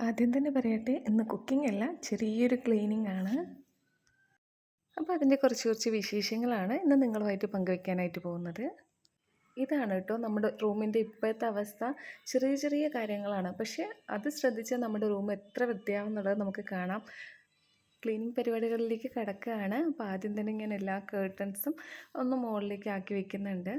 ആദ്യം തന്നെ പറയട്ടെ, ഇന്ന് കുക്കിംഗ് അല്ല, ചെറിയൊരു ക്ലീനിങ് ആണ്. അപ്പോൾ അതിൻ്റെ കുറച്ച് വിശേഷങ്ങളാണ് ഇന്ന് നിങ്ങളുമായിട്ട് പങ്കുവയ്ക്കാനായിട്ട് പോകുന്നത്. ഇതാണ് കേട്ടോ നമ്മുടെ റൂമിൻ്റെ ഇപ്പോഴത്തെ അവസ്ഥ. ചെറിയ ചെറിയ കാര്യങ്ങളാണ്, പക്ഷേ അത് ശ്രദ്ധിച്ചാൽ നമ്മുടെ റൂം എത്ര വൃത്തിയാവുന്നുള്ളത് നമുക്ക് കാണാം. ക്ലീനിങ് പരിപാടികളിലേക്ക് കിടക്കുകയാണ്. അപ്പോൾ ആദ്യം തന്നെ ഞാൻ എല്ലാ കേർട്ടൻസും ഒന്ന് മുകളിലേക്ക് ആക്കി വെക്കുന്നുണ്ട്.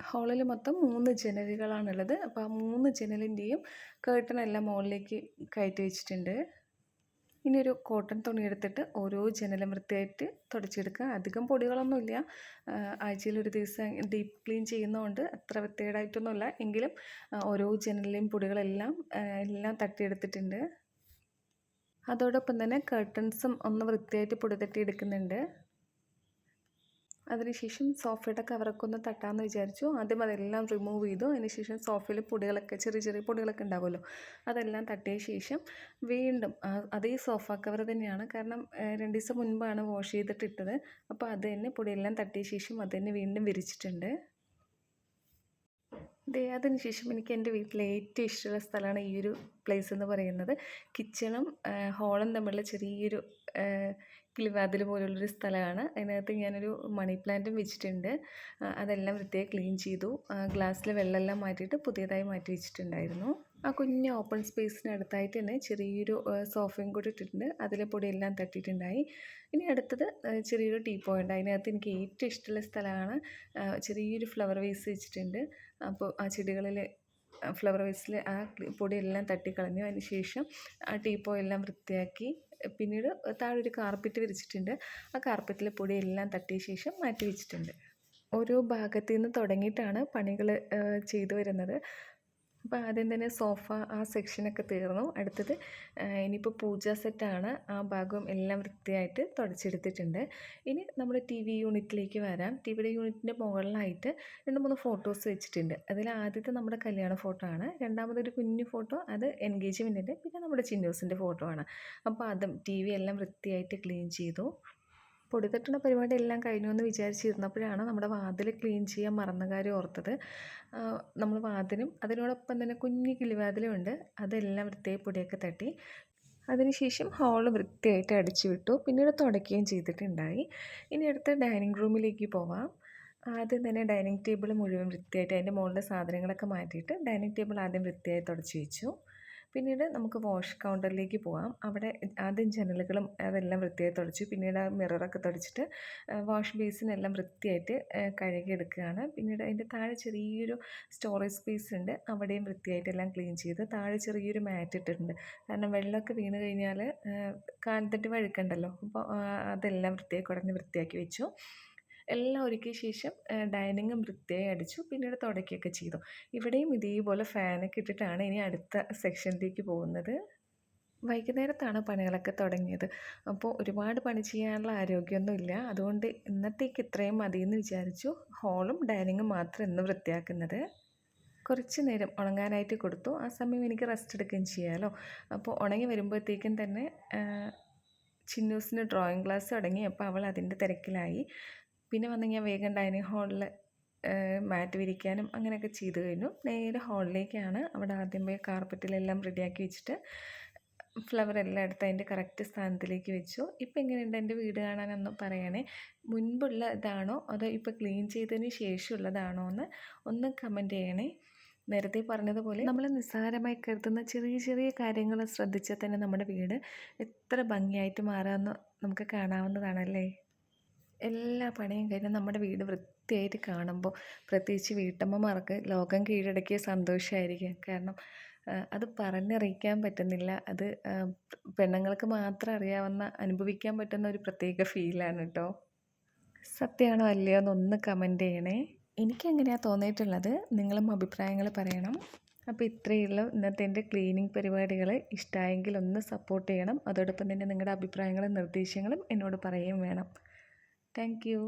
ഹാളിൽ മൊത്തം 3 ജനലുകളാണുള്ളത്. അപ്പോൾ ആ 3 ജനലിൻ്റെയും കേർട്ടനെല്ലാം മുകളിലേക്ക് കയറ്റി വെച്ചിട്ടുണ്ട്. ഇനി ഒരു കോട്ടൺ തുണി എടുത്തിട്ട് ഓരോ ജനലും വൃത്തിയായിട്ട് തുടച്ചെടുക്കുക. അധികം പൊടികളൊന്നുമില്ല. ആഴ്ചയിൽ ഒരു ദിവസം ഡീപ്പ് ക്ലീൻ ചെയ്യുന്നതുകൊണ്ട് അത്ര വൃത്തികേടായിട്ടൊന്നുമില്ല. എങ്കിലും ഓരോ ജനലിലെയും പൊടികളെല്ലാം തട്ടിയെടുത്തിട്ടുണ്ട്. അതോടൊപ്പം തന്നെ കർട്ടൻസും ഒന്ന് വൃത്തിയായിട്ട് പൊടി തട്ടി എടുക്കുന്നുണ്ട്. അതിനുശേഷം സോഫയുടെ കവറൊക്കെ ഒന്ന് തട്ടാമെന്ന് വിചാരിച്ചു. ആദ്യം അതെല്ലാം റിമൂവ് ചെയ്തു. അതിനുശേഷം സോഫയിൽ പൊടികളൊക്കെ ചെറിയ ചെറിയ പൊടികളൊക്കെ ഉണ്ടാകുമല്ലോ, അതെല്ലാം തട്ടിയ ശേഷം വീണ്ടും അതേ സോഫ കവർ തന്നെയാണ്. കാരണം 2 ദിവസം മുൻപാണ് വാഷ് ചെയ്തിട്ടിട്ടത്. അപ്പോൾ അത് തന്നെ പൊടിയെല്ലാം തട്ടിയ ശേഷം അത് തന്നെ വീണ്ടും വിരിച്ചിട്ടുണ്ട്. അതിനുശേഷം എനിക്ക് എൻ്റെ വീട്ടിലെ ഏറ്റവും ഇഷ്ടമുള്ള സ്ഥലമാണ് ഈ ഒരു പ്ലേസ് എന്ന് പറയുന്നത്. കിച്ചണും ഹോളും തമ്മിലുള്ള ചെറിയൊരു കിളിവാതിൽ പോലുള്ളൊരു സ്ഥലമാണ്. അതിനകത്ത് ഞാനൊരു മണി പ്ലാന്റും വെച്ചിട്ടുണ്ട്. അതെല്ലാം വൃത്തിയായി ക്ലീൻ ചെയ്തു. ഗ്ലാസ്സിലെ വെള്ളമെല്ലാം മാറ്റിയിട്ട് പുതിയതായി മാറ്റി വെച്ചിട്ടുണ്ടായിരുന്നു. ആ കുഞ്ഞ് ഓപ്പൺ സ്പേസിനടുത്തായിട്ട് തന്നെ ചെറിയൊരു സോഫയും കൂടി ഇട്ടിട്ടുണ്ട്. അതിലെ പൊടിയെല്ലാം തട്ടിയിട്ടുണ്ടായി. ഇനി അടുത്തത് ചെറിയൊരു ടീ പോയിൻ്റ്. അതിനകത്ത് എനിക്ക് ഏറ്റവും ഇഷ്ടമുള്ള സ്ഥലമാണ്. ചെറിയൊരു ഫ്ലവർ വേസ് വെച്ചിട്ടുണ്ട്. അപ്പോൾ ആ ചെടികളിൽ ഫ്ലവർ വേസിൽ ആ പൊടിയെല്ലാം തട്ടിക്കളഞ്ഞു. അതിന് ശേഷം ആ ടീപ്പോയെല്ലാം വൃത്തിയാക്കി. പിന്നീട് താഴെ ഒരു കാർപ്പറ്റ് വിരിച്ചിട്ടുണ്ട്. ആ കാർപ്പറ്റിലെ പൊടിയെല്ലാം തട്ടിയ ശേഷം മാറ്റി വെച്ചിട്ടുണ്ട്. ഓരോ ഭാഗത്തു നിന്ന് തുടങ്ങിയിട്ടാണ് പണികൾ ചെയ്തു വരുന്നത്. അപ്പോൾ ആദ്യം തന്നെ സോഫ ആ സെക്ഷനൊക്കെ തീർന്നു. അടുത്തത് ഇനിയിപ്പോൾ പൂജ സെറ്റാണ്. ആ ഭാഗവും എല്ലാം വൃത്തിയായിട്ട് തുടച്ചെടുത്തിട്ടുണ്ട്. ഇനി നമ്മൾ ടി വി യൂണിറ്റിലേക്ക് വരാം. ടി വിയുടെ യൂണിറ്റിൻ്റെ മുകളിലായിട്ട് 2-3 ഫോട്ടോസ് വെച്ചിട്ടുണ്ട്. അതിൽ ആദ്യത്തെ നമ്മുടെ കല്യാണ ഫോട്ടോ ആണ്. രണ്ടാമതൊരു കുഞ്ഞു ഫോട്ടോ, അത് എൻഗേജ്മെൻറ്റിൻ്റെ. പിന്നെ നമ്മുടെ ചിന്നൂസിൻ്റെ ഫോട്ടോ ആണ്. അപ്പോൾ അതും ടി വി എല്ലാം വൃത്തിയായിട്ട് ക്ലീൻ ചെയ്തു. പൊടി തട്ടുന്ന പരിപാടി എല്ലാം കഴിഞ്ഞു എന്ന് വിചാരിച്ചിരുന്നപ്പോഴാണ് നമ്മുടെ വാതിൽ ക്ലീൻ ചെയ്യാൻ മറന്ന കാര്യം ഓർത്തത്. നമ്മൾ വാതിലും അതിനോടൊപ്പം തന്നെ കുഞ്ഞു കിളിവാതിലും ഉണ്ട്. അതെല്ലാം വൃത്തിയായി പൊടിയൊക്കെ തട്ടി. അതിനുശേഷം ഹാള് വൃത്തിയായിട്ട് അടിച്ചു വിട്ടു. പിന്നീട് തുടയ്ക്കുകയും ചെയ്തിട്ടുണ്ടായി. ഇനി അടുത്ത ഡൈനിങ് റൂമിലേക്ക് പോവാം. ആദ്യം തന്നെ ഡൈനിങ് ടേബിൾ മുഴുവൻ വൃത്തിയായിട്ട് അതിൻ്റെ മുകളിലെ സാധനങ്ങളൊക്കെ മാറ്റിയിട്ട് ഡൈനിങ് ടേബിൾ ആദ്യം വൃത്തിയായി തുടച്ച് വെച്ചു. പിന്നീട് നമുക്ക് വാഷ് കൗണ്ടറിലേക്ക് പോകാം. അവിടെ ആദ്യം ജനലുകളും അതെല്ലാം വൃത്തിയായി തുടച്ചു. പിന്നീട് ആ മിററൊക്കെ തുടച്ചിട്ട് വാഷ് ബേസിനെല്ലാം വൃത്തിയായിട്ട് കഴുകിയെടുക്കുകയാണ്. പിന്നീട് അതിൻ്റെ താഴെ ചെറിയൊരു സ്റ്റോറേജ് സ്പേസ് ഉണ്ട്. അവിടെയും വൃത്തിയായിട്ടെല്ലാം ക്ലീൻ ചെയ്ത് താഴെ ചെറിയൊരു മാറ്റ് ഇട്ടിട്ടുണ്ട്. കാരണം വെള്ളമൊക്കെ വീണ് കഴിഞ്ഞാൽ കാൽത്തട്ടി വഴുക്കണ്ടല്ലോ. അപ്പോൾ അതെല്ലാം വൃത്തിയായി കുടഞ്ഞ് വൃത്തിയാക്കി വെച്ചു. എല്ലാം ഒരുക്കിയ ശേഷം ഡൈനിങ്ങും വൃത്തിയായി അടിച്ചു. പിന്നീട് തുടയ്ക്കുകയൊക്കെ ചെയ്തു. ഇവിടെയും ഇതേപോലെ ഫാനൊക്കെ ഇട്ടിട്ടാണ് ഇനി അടുത്ത സെക്ഷനിലേക്ക് പോകുന്നത്. വൈകുന്നേരത്താണ് പണികളൊക്കെ തുടങ്ങിയത്. അപ്പോൾ ഒരുപാട് പണി ചെയ്യാനുള്ള ആരോഗ്യമൊന്നുമില്ല. അതുകൊണ്ട് ഇന്നത്തേക്ക് ഇത്രയും മതിയെന്ന് വിചാരിച്ചു. ഹാളും ഡൈനിങ്ങും മാത്രം ഇന്ന് വൃത്തിയാക്കുന്നത്. കുറച്ച് നേരം ഉണങ്ങാനായിട്ട് കൊടുത്തു. ആ സമയം എനിക്ക് റെസ്റ്റ് എടുക്കുകയും ചെയ്യാമല്ലോ. അപ്പോൾ ഉണങ്ങി വരുമ്പോഴത്തേക്കും തന്നെ ചിന്നൂസിന് ഡ്രോയിങ് ക്ലാസ് തുടങ്ങി. അപ്പോൾ അവൾ അതിൻ്റെ തിരക്കിലായി. പിന്നെ വന്ന് ഞാൻ വേഗം ഡൈനിങ് ഹാളിൽ മാറ്റ് വിരിക്കാനും അങ്ങനെയൊക്കെ ചെയ്തു കഴിഞ്ഞു. നേരെ ഹാളിലേക്കാണ്. അവിടെ ആദ്യം പോയി കാർപ്പറ്റിലെല്ലാം റെഡിയാക്കി വെച്ചിട്ട് ഫ്ലവർ എല്ലാം എടുത്ത് അതിൻ്റെ കറക്റ്റ് സ്ഥാനത്തിലേക്ക് വെച്ചു. ഇപ്പം എങ്ങനെയുണ്ട് എൻ്റെ വീട് കാണാനൊന്ന് പറയണേ. മുൻപുള്ള ഇതാണോ അതോ ഇപ്പോൾ ക്ലീൻ ചെയ്തതിന് ശേഷമുള്ളതാണോ എന്ന് ഒന്ന് കമൻറ്റ് ചെയ്യണേ. നേരത്തെ പറഞ്ഞതുപോലെ നമ്മൾ നിസ്സാരമായി കരുതുന്ന ചെറിയ ചെറിയ കാര്യങ്ങൾ ശ്രദ്ധിച്ചാൽ തന്നെ നമ്മുടെ വീട് എത്ര ഭംഗിയായിട്ട് മാറാമെന്ന് നമുക്ക് കാണാവുന്നതാണല്ലേ. എല്ലാ പണിയും കഴിഞ്ഞ് നമ്മുടെ വീട് വൃത്തിയായിട്ട് കാണുമ്പോൾ പ്രത്യേകിച്ച് വീട്ടമ്മമാർക്ക് ലോകം കീഴടക്കിയ സന്തോഷമായിരിക്കും. കാരണം അത് പറഞ്ഞറിയിക്കാൻ പറ്റുന്നില്ല. അത് പെണ്ണുങ്ങൾക്ക് മാത്രം അറിയാവുന്ന അനുഭവിക്കാൻ പറ്റുന്ന ഒരു പ്രത്യേക ഫീലാണ് കേട്ടോ. സത്യമാണോ അല്ലയോ എന്നൊന്ന് കമൻറ്റ് ചെയ്യണേ. എനിക്കെങ്ങനെയാണ് തോന്നിയിട്ടുള്ളത്, നിങ്ങളും അഭിപ്രായങ്ങൾ പറയണം. അപ്പോൾ ഇത്രയേ ഉള്ളൂ ഇന്നത്തെ എൻ്റെ ക്ലീനിങ് പരിപാടികൾ. ഇഷ്ടമായെങ്കിൽ ഒന്ന് സപ്പോർട്ട് ചെയ്യണം. അതോടൊപ്പം തന്നെ നിങ്ങളുടെ അഭിപ്രായങ്ങളും നിർദ്ദേശങ്ങളും എന്നോട് പറയുകയും വേണം. Thank you.